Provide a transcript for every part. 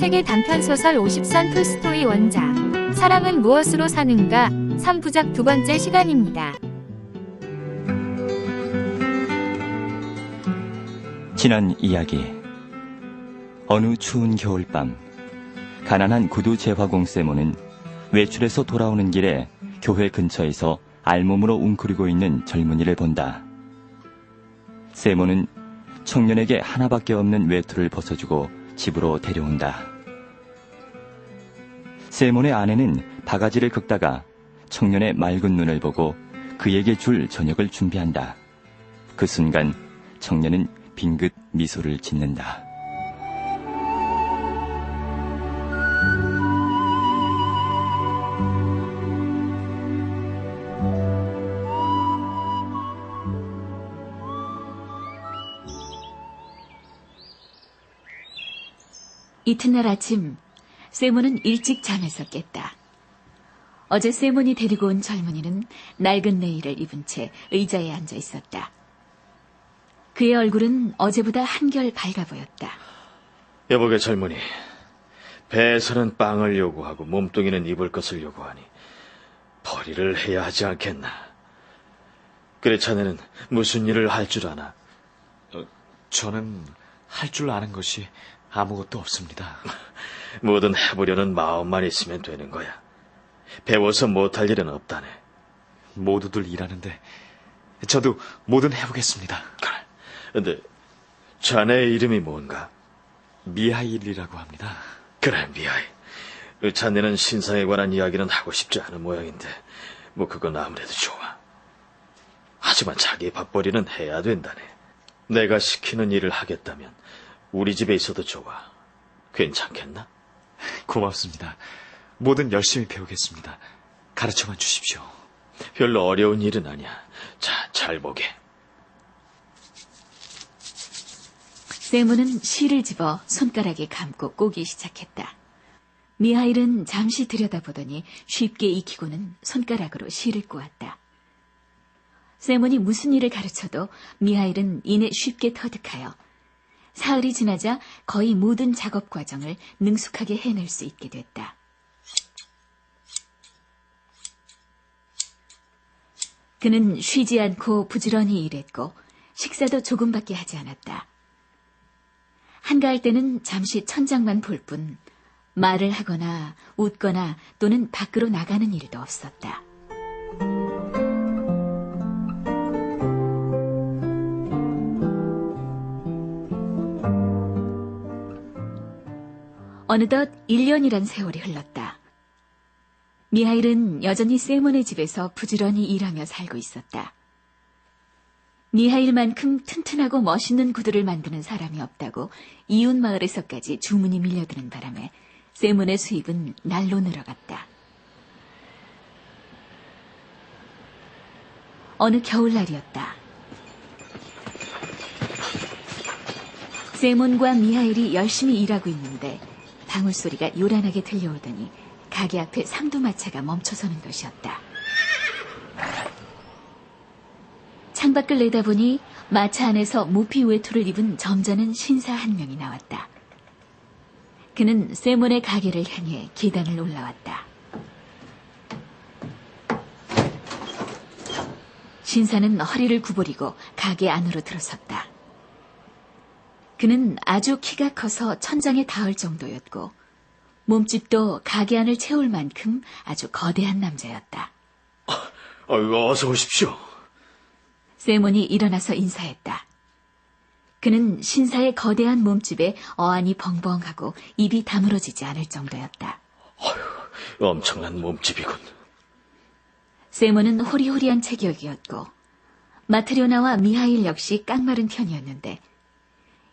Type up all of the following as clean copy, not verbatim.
세계 단편소설 50선 톨스토이 원작 사랑은 무엇으로 사는가 3부작 두 번째 시간입니다. 지난 이야기. 어느 추운 겨울밤, 가난한 구두 재화공 세모는 외출해서 돌아오는 길에 교회 근처에서 알몸으로 웅크리고 있는 젊은이를 본다. 세모는 청년에게 하나밖에 없는 외투를 벗어주고 집으로 데려온다. 세몬의 아내는 바가지를 긁다가 청년의 맑은 눈을 보고 그에게 줄 저녁을 준비한다. 그 순간 청년은 빙긋 미소를 짓는다. 이튿날 아침, 세몬은 일찍 잠에서 깼다. 어제 세몬이 데리고 온 젊은이는 낡은 내의를 입은 채 의자에 앉아 있었다. 그의 얼굴은 어제보다 한결 밝아 보였다. 여보게 젊은이, 배에서는 빵을 요구하고 몸뚱이는 입을 것을 요구하니 벌이를 해야 하지 않겠나. 그래 자네는 무슨 일을 할 줄 아나? 저는 할 줄 아는 것이 아무것도 없습니다. 뭐든 해보려는 마음만 있으면 되는 거야. 배워서 못할 일은 없다네. 모두들 일하는데 저도 뭐든 해보겠습니다. 그래. 근데 자네의 이름이 뭔가? 미하일이라고 합니다. 그래, 미하일. 자네는 신상에 관한 이야기는 하고 싶지 않은 모양인데 뭐 그건 아무래도 좋아. 하지만 자기 밥벌이는 해야 된다네. 내가 시키는 일을 하겠다면 우리 집에 있어도 좋아. 괜찮겠나? 고맙습니다. 뭐든 열심히 배우겠습니다. 가르쳐만 주십시오. 별로 어려운 일은 아니야. 자, 잘 보게. 세몬은 실을 집어 손가락에 감고 꼬기 시작했다. 미하일은 잠시 들여다보더니 쉽게 익히고는 손가락으로 실을 꼬았다. 세몬이 무슨 일을 가르쳐도 미하일은 이내 쉽게 터득하여 사흘이 지나자 거의 모든 작업 과정을 능숙하게 해낼 수 있게 됐다. 그는 쉬지 않고 부지런히 일했고 식사도 조금밖에 하지 않았다. 한가할 때는 잠시 천장만 볼 뿐 말을 하거나 웃거나 또는 밖으로 나가는 일도 없었다. 어느덧 1년이란 세월이 흘렀다. 미하일은 여전히 세몬의 집에서 부지런히 일하며 살고 있었다. 미하일만큼 튼튼하고 멋있는 구두를 만드는 사람이 없다고 이웃 마을에서까지 주문이 밀려드는 바람에 세몬의 수입은 날로 늘어갔다. 어느 겨울날이었다. 세몬과 미하일이 열심히 일하고 있는데 방울소리가 요란하게 들려오더니 가게 앞에 상두마차가 멈춰서는 것이었다. 창밖을 내다보니 마차 안에서 모피 외투를 입은 점잖은 신사 한 명이 나왔다. 그는 세몬의 가게를 향해 계단을 올라왔다. 신사는 허리를 구부리고 가게 안으로 들어섰다. 그는 아주 키가 커서 천장에 닿을 정도였고 몸집도 가게 안을 채울 만큼 아주 거대한 남자였다. 어서 오십시오. 세몬이 일어나서 인사했다. 그는 신사의 거대한 몸집에 어안이 벙벙하고 입이 다물어지지 않을 정도였다. 엄청난 몸집이군. 세몬은 호리호리한 체격이었고 마트료나와 미하일 역시 깡마른 편이었는데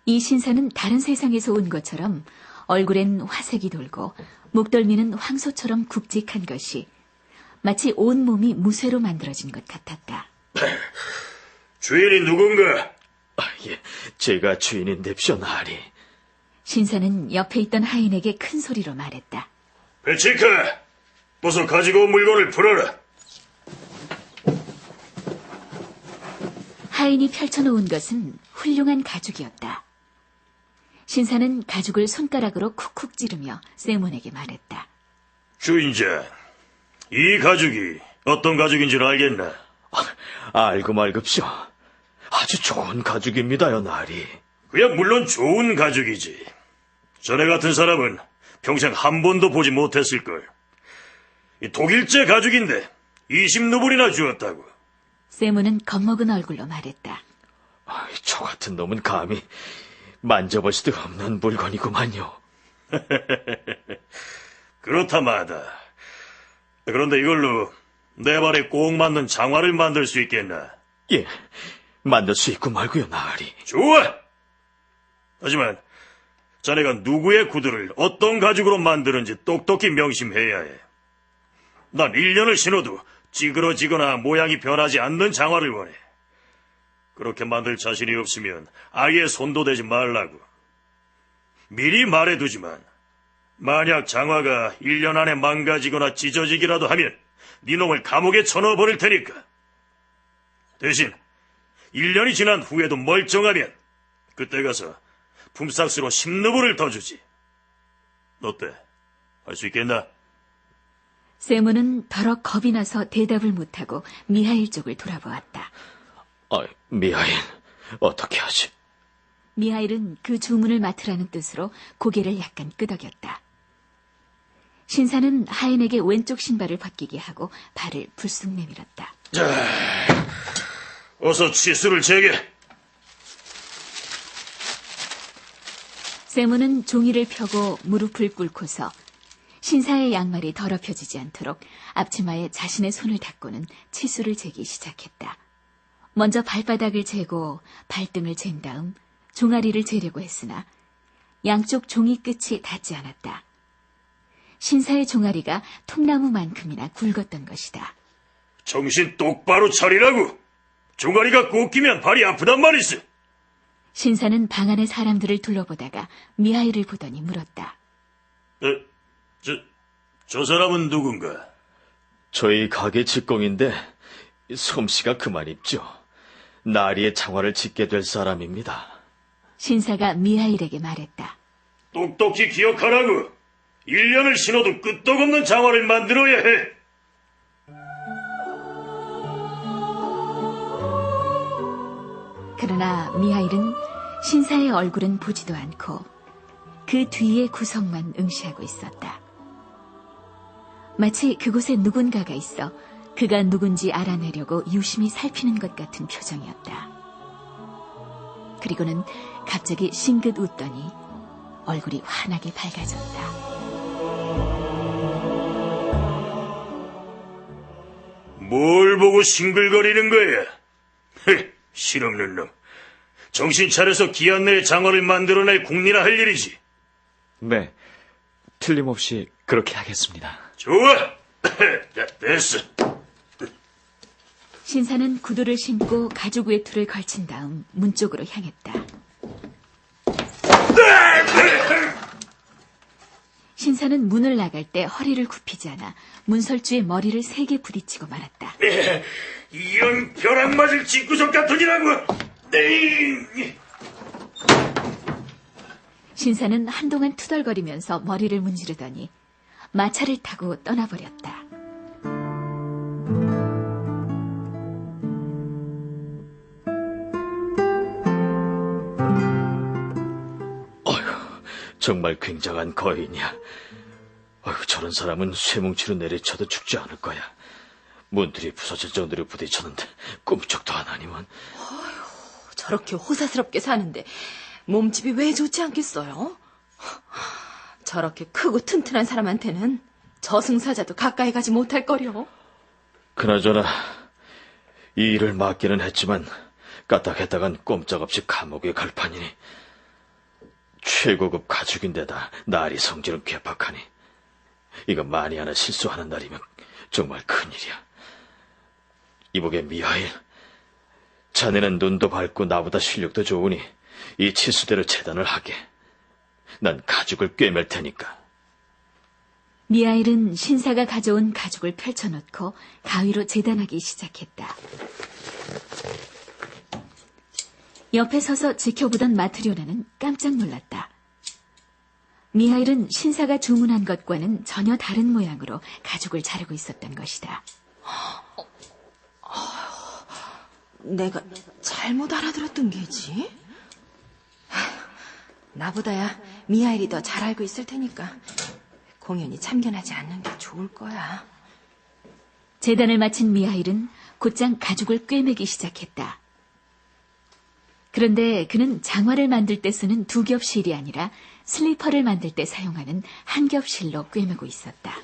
이 신사는 다른 세상에서 온 것처럼 얼굴엔 화색이 돌고 목덜미는 황소처럼 굵직한 것이 마치 온몸이 무쇠로 만들어진 것 같았다. 주인이 누군가? 예, 제가 주인인데쇼 나으리. 신사는 옆에 있던 하인에게 큰 소리로 말했다. 베치카, 어서 가지고 온 물건을 풀어라. 하인이 펼쳐놓은 것은 훌륭한 가죽이었다. 신사는 가죽을 손가락으로 쿡쿡 찌르며 세몬에게 말했다. 주인장, 이 가죽이 어떤 가죽인지를 알겠나? 알고 말급시오. 아주 좋은 가죽입니다요, 나리. 그야 물론 좋은 가죽이지. 전에 같은 사람은 평생 한 번도 보지 못했을걸. 이 독일제 가죽인데 20루블이나 주었다고. 세몬은 겁먹은 얼굴로 말했다. 저 같은 놈은 감히 만져볼 수도 없는 물건이구만요. 그렇다마다. 그런데 이걸로 내 발에 꼭 맞는 장화를 만들 수 있겠나? 예, 만들 수 있고 말고요, 나리. 좋아! 하지만 자네가 누구의 구두를 어떤 가죽으로 만드는지 똑똑히 명심해야 해. 난 1년을 신어도 찌그러지거나 모양이 변하지 않는 장화를 원해. 그렇게 만들 자신이 없으면 아예 손도 대지 말라고. 미리 말해두지만 만약 장화가 1년 안에 망가지거나 찢어지기라도 하면 네 놈을 감옥에 쳐넣어버릴 테니까. 대신 1년이 지난 후에도 멀쩡하면 그때 가서 품삯으로 10루블을 더 주지. 어때? 할 수 있겠나? 세몬은 더러 겁이 나서 대답을 못하고 미하일 쪽을 돌아보았다. 미하일, 어떻게 하지? 미하일은 그 주문을 맡으라는 뜻으로 고개를 약간 끄덕였다. 신사는 하인에게 왼쪽 신발을 벗기게 하고 발을 불쑥 내밀었다. 자, 어서 치수를 재게. 세몬은 종이를 펴고 무릎을 꿇고서 신사의 양말이 더럽혀지지 않도록 앞치마에 자신의 손을 닦고는 치수를 재기 시작했다. 먼저 발바닥을 재고 발등을 잰 다음 종아리를 재려고 했으나 양쪽 종이 끝이 닿지 않았다. 신사의 종아리가 통나무만큼이나 굵었던 것이다. 정신 똑바로 차리라고. 종아리가 꺾이면 발이 아프단 말이지. 신사는 방 안의 사람들을 둘러보다가 미하일을 보더니 물었다. 저 사람은 누군가? 저희 가게 직공인데 솜씨가 그만 있죠. 나리의 장화를 짓게 될 사람입니다. 신사가 미하일에게 말했다. 똑똑히 기억하라고. 1년을 신어도 끄떡없는 장화를 만들어야 해. 그러나 미하일은 신사의 얼굴은 보지도 않고 그 뒤의 구석만 응시하고 있었다. 마치 그곳에 누군가가 있어 그가 누군지 알아내려고 유심히 살피는 것 같은 표정이었다. 그리고는 갑자기 싱긋 웃더니 얼굴이 환하게 밝아졌다. 뭘 보고 싱글거리는 거야? 실없는 놈. 정신 차려서 기한 내에 장화를 만들어낼 궁리나 할 일이지. 네, 틀림없이 그렇게 하겠습니다. 좋아. 자, 됐어. 신사는 구두를 신고 가죽 외투를 걸친 다음 문 쪽으로 향했다. 신사는 문을 나갈 때 허리를 굽히지 않아 문설주에 머리를 세게 부딪히고 말았다. 이런 벼락 맞을 집구석 같으니라고. 신사는 한동안 투덜거리면서 머리를 문지르더니 마차를 타고 떠나버렸다. 정말 굉장한 거인이야. 저런 사람은 쇠뭉치로 내리쳐도 죽지 않을 거야. 문들이 부서질 정도로 부딪혔는데 꼼짝도 안 하니만. 저렇게 호사스럽게 사는데 몸집이 왜 좋지 않겠어요? 저렇게 크고 튼튼한 사람한테는 저승사자도 가까이 가지 못할 거려. 그나저나 이 일을 맡기는 했지만 까딱했다간 꼼짝없이 감옥에 갈 판이니. 최고급 가죽인데다 날이 성질은 괴팍하니 이거 만이 하나 실수하는 날이면 정말 큰일이야. 이보게 미하일, 자네는 눈도 밝고 나보다 실력도 좋으니 이 치수대로 재단을 하게. 난 가죽을 꿰맬 테니까. 미하일은 신사가 가져온 가죽을 펼쳐놓고 가위로 재단하기 시작했다. 옆에 서서 지켜보던 마트료나는 깜짝 놀랐다. 미하일은 신사가 주문한 것과는 전혀 다른 모양으로 가죽을 자르고 있었던 것이다. 내가 잘못 알아들었던 게지? 나보다야 미하일이 더 잘 알고 있을 테니까 공연히 참견하지 않는 게 좋을 거야. 재단을 마친 미하일은 곧장 가죽을 꿰매기 시작했다. 그런데 그는 장화를 만들 때 쓰는 두 겹실이 아니라 슬리퍼를 만들 때 사용하는 한 겹실로 꿰매고 있었다.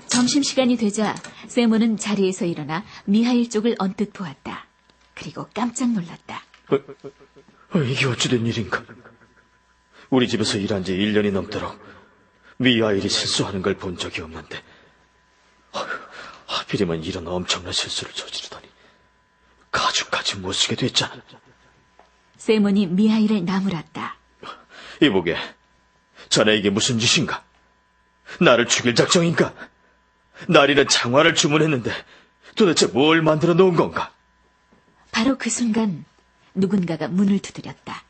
점심시간이 되자 세모는 자리에서 일어나 미하일 쪽을 언뜻 보았다. 그리고 깜짝 놀랐다. 이게 어찌된 일인가? 우리 집에서 일한 지 1년이 넘도록 미하일이 실수하는 걸 본 적이 없는데 하필이면 이런 엄청난 실수를 저지르다니 가죽까지 못 쓰게 됐잖아. 세몬이 미하일을 나무랐다. 이보게, 자네 이게 무슨 짓인가? 나를 죽일 작정인가? 나리는 장화를 주문했는데 도대체 뭘 만들어 놓은 건가? 바로 그 순간 누군가가 문을 두드렸다.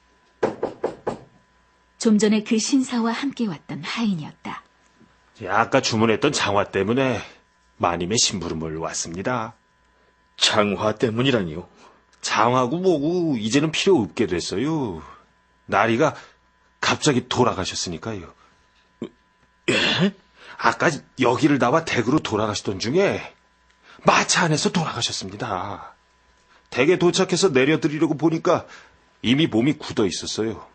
좀 전에 그 신사와 함께 왔던 하인이었다. 아까 주문했던 장화 때문에 마님의 심부름을 왔습니다. 장화 때문이라니요? 장화고 뭐고 이제는 필요 없게 됐어요. 나리가 갑자기 돌아가셨으니까요. 예? 아까 여기를 나와 댁으로 돌아가시던 중에 마차 안에서 돌아가셨습니다. 댁에 도착해서 내려드리려고 보니까 이미 몸이 굳어 있었어요.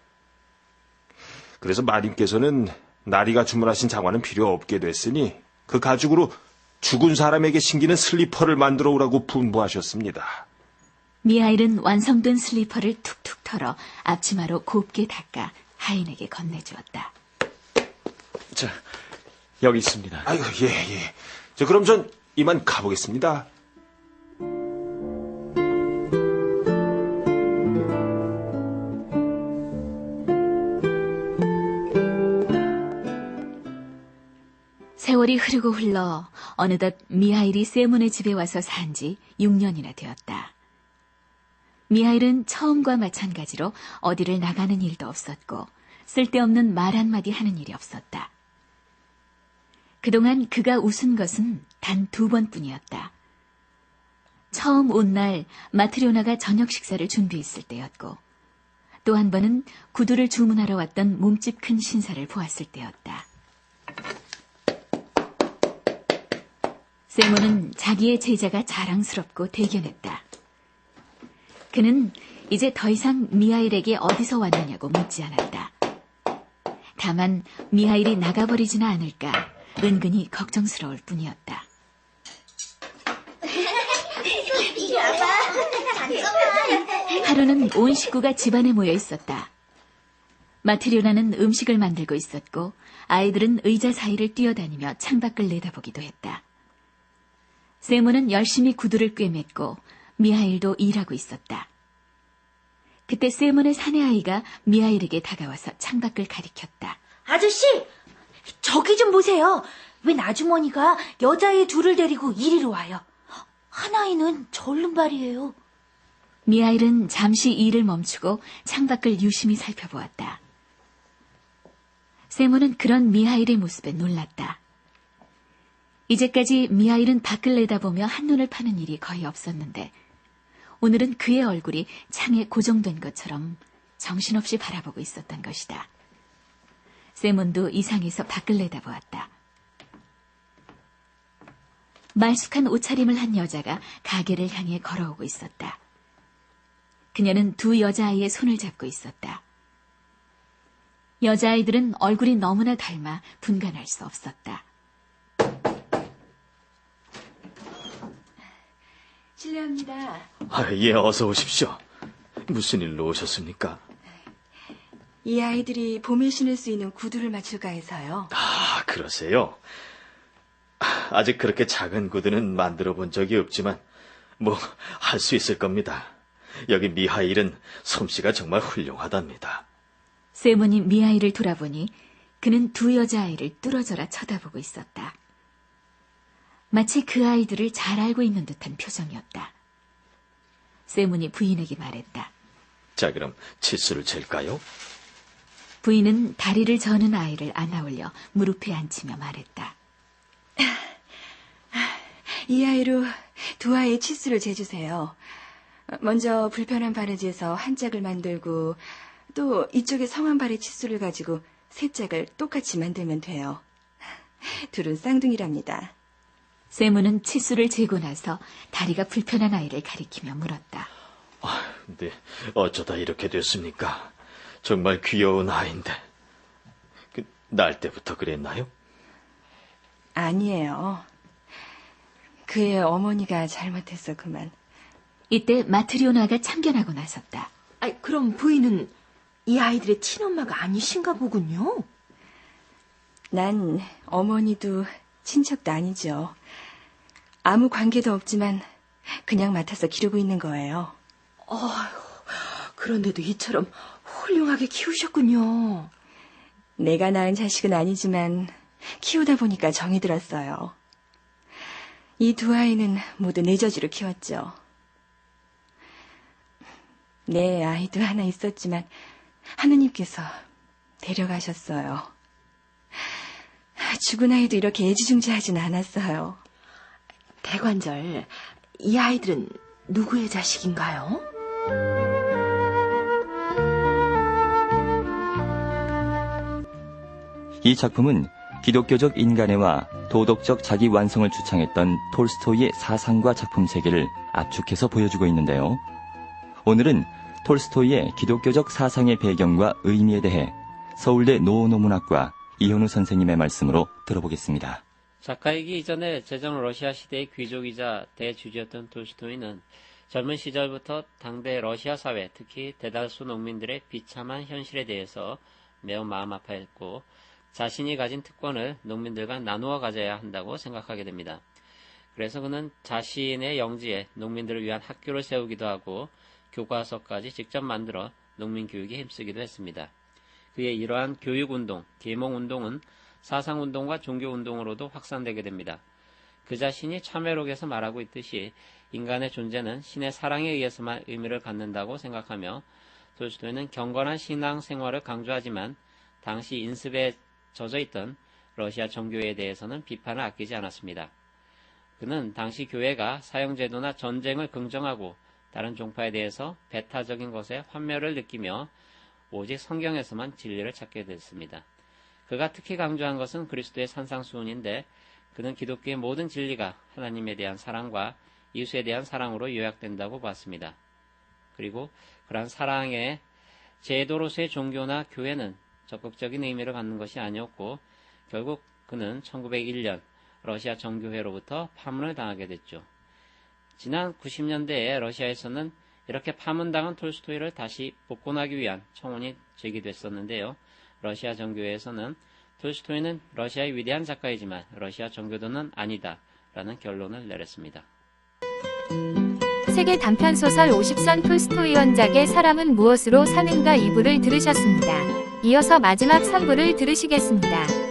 그래서 마님께서는 나리가 주문하신 장화는 필요 없게 됐으니 그 가죽으로 죽은 사람에게 신기는 슬리퍼를 만들어 오라고 분부하셨습니다. 미하일은 완성된 슬리퍼를 툭툭 털어 앞치마로 곱게 닦아 하인에게 건네주었다. 자, 여기 있습니다. 아이고, 예. 저 그럼 전 이만 가보겠습니다. 세월이 흐르고 흘러 어느덧 미하일이 세문의 집에 와서 산 지 6년이나 되었다. 미하일은 처음과 마찬가지로 어디를 나가는 일도 없었고 쓸데없는 말 한마디 하는 일이 없었다. 그동안 그가 웃은 것은 단 2번뿐이었다. 처음 온 날 마트리오나가 저녁 식사를 준비했을 때였고 또 한 번은 구두를 주문하러 왔던 몸집 큰 신사를 보았을 때였다. 세모는 자기의 제자가 자랑스럽고 대견했다. 그는 이제 더 이상 미하일에게 어디서 왔느냐고 묻지 않았다. 다만 미하일이 나가버리지는 않을까 은근히 걱정스러울 뿐이었다. 하루는 온 식구가 집안에 모여 있었다. 마트리오나는 음식을 만들고 있었고 아이들은 의자 사이를 뛰어다니며 창밖을 내다보기도 했다. 세모는 열심히 구두를 꿰맸고 미하일도 일하고 있었다. 그때 세몬의 사내아이가 미하일에게 다가와서 창밖을 가리켰다. 아저씨, 저기 좀 보세요. 웬 아주머니가 여자애 둘을 데리고 이리로 와요. 하나이는 절름발이에요. 미하일은 잠시 일을 멈추고 창밖을 유심히 살펴보았다. 세몬은 그런 미하일의 모습에 놀랐다. 이제까지 미하일은 밖을 내다보며 한눈을 파는 일이 거의 없었는데 오늘은 그의 얼굴이 창에 고정된 것처럼 정신없이 바라보고 있었던 것이다. 세몬도 이상해서 밖을 내다보았다. 말쑥한 옷차림을 한 여자가 가게를 향해 걸어오고 있었다. 그녀는 2 여자아이의 손을 잡고 있었다. 여자아이들은 얼굴이 너무나 닮아 분간할 수 없었다. 실례합니다. 예, 어서 오십시오. 무슨 일로 오셨습니까? 이 아이들이 봄에 신을 수 있는 구두를 맞출까 해서요. 아, 그러세요? 아직 그렇게 작은 구두는 만들어 본 적이 없지만 뭐 할 수 있을 겁니다. 여기 미하일은 솜씨가 정말 훌륭하답니다. 세몬이 미하일을 돌아보니 그는 2 여자아이를 뚫어져라 쳐다보고 있었다. 마치 그 아이들을 잘 알고 있는 듯한 표정이었다. 세몬이 부인에게 말했다. 자, 그럼 치수를 잴까요? 부인은 다리를 저는 아이를 안아올려 무릎에 앉히며 말했다. 이 아이로 두 아이의 치수를 재주세요. 먼저 불편한 바느지에서 한 짝을 만들고 또 이쪽에 성한 발의 치수를 가지고 세 짝을 똑같이 만들면 돼요. 둘은 쌍둥이랍니다. 세무는 치수를 재고 나서 다리가 불편한 아이를 가리키며 물었다. 근데 어쩌다 이렇게 됐습니까? 정말 귀여운 아이인데. 날 때부터 그랬나요? 아니에요. 그의 어머니가 잘못해서 그만. 이때 마트리오나가 참견하고 나섰다. 아이, 그럼 부인은 이 아이들의 친엄마가 아니신가 보군요. 난 어머니도 친척도 아니죠. 아무 관계도 없지만 그냥 맡아서 기르고 있는 거예요. 그런데도 이처럼 훌륭하게 키우셨군요. 내가 낳은 자식은 아니지만 키우다 보니까 정이 들었어요. 이 두 아이는 모두 내 저주로 키웠죠. 내 아이도 하나 있었지만 하느님께서 데려가셨어요. 죽은 아이도 이렇게 애지중지하진 않았어요. 대관절, 이 아이들은 누구의 자식인가요? 이 작품은 기독교적 인간애와 도덕적 자기 완성을 주창했던 톨스토이의 사상과 작품 세계를 압축해서 보여주고 있는데요. 오늘은 톨스토이의 기독교적 사상의 배경과 의미에 대해 서울대 노노문학과 이현우 선생님의 말씀으로 들어보겠습니다. 작가이기 이전에 제정 러시아 시대의 귀족이자 대주주였던 톨스토이는 젊은 시절부터 당대 러시아 사회, 특히 대다수 농민들의 비참한 현실에 대해서 매우 마음 아파했고 자신이 가진 특권을 농민들과 나누어 가져야 한다고 생각하게 됩니다. 그래서 그는 자신의 영지에 농민들을 위한 학교를 세우기도 하고 교과서까지 직접 만들어 농민 교육에 힘쓰기도 했습니다. 그의 이러한 교육운동, 계몽운동은 사상운동과 종교운동으로도 확산되게 됩니다. 그 자신이 참회록에서 말하고 있듯이 인간의 존재는 신의 사랑에 의해서만 의미를 갖는다고 생각하며 톨스토이는 경건한 신앙생활을 강조하지만 당시 인습에 젖어있던 러시아 정교회에 대해서는 비판을 아끼지 않았습니다. 그는 당시 교회가 사형제도나 전쟁을 긍정하고 다른 종파에 대해서 배타적인 것에 환멸을 느끼며 오직 성경에서만 진리를 찾게 됐습니다. 그가 특히 강조한 것은 그리스도의 산상수훈인데 그는 기독교의 모든 진리가 하나님에 대한 사랑과 이웃에 대한 사랑으로 요약된다고 봤습니다. 그리고 그러한 사랑의 제도로서의 종교나 교회는 적극적인 의미를 갖는 것이 아니었고 결국 그는 1901년 러시아 정교회로부터 파문을 당하게 됐죠. 지난 90년대에 러시아에서는 이렇게 파문당한 톨스토이를 다시 복권하기 위한 청원이 제기됐었는데요. 러시아 정교회에서는 톨스토이는 러시아의 위대한 작가이지만 러시아 정교도는 아니다 라는 결론을 내렸습니다. 세계 단편소설 50선 톨스토이 원작의 사람은 무엇으로 사는가 2부를 들으셨습니다. 이어서 마지막 3부를 들으시겠습니다.